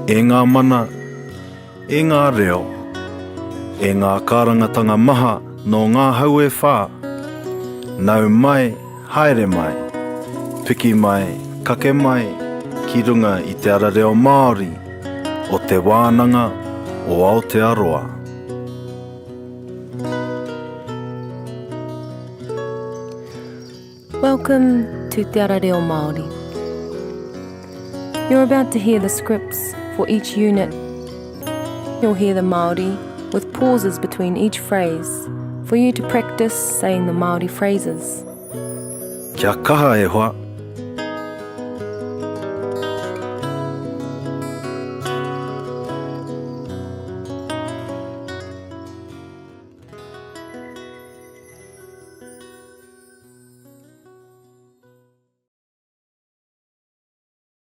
e ngā mana, e ngā reo, e ngā kārangatanga maha no ngā haue whā, nau mai, haere mai, piki mai, kake mai, ki runga i te ara reo Māori, o te wānanga o Aotearoa. Welcome to Te Ara Reo Māori. You're about to hear the scripts for each unit. You'll hear the Māori with pauses between each phrase for you to practice saying the Māori phrases. Kia kaha e hoa.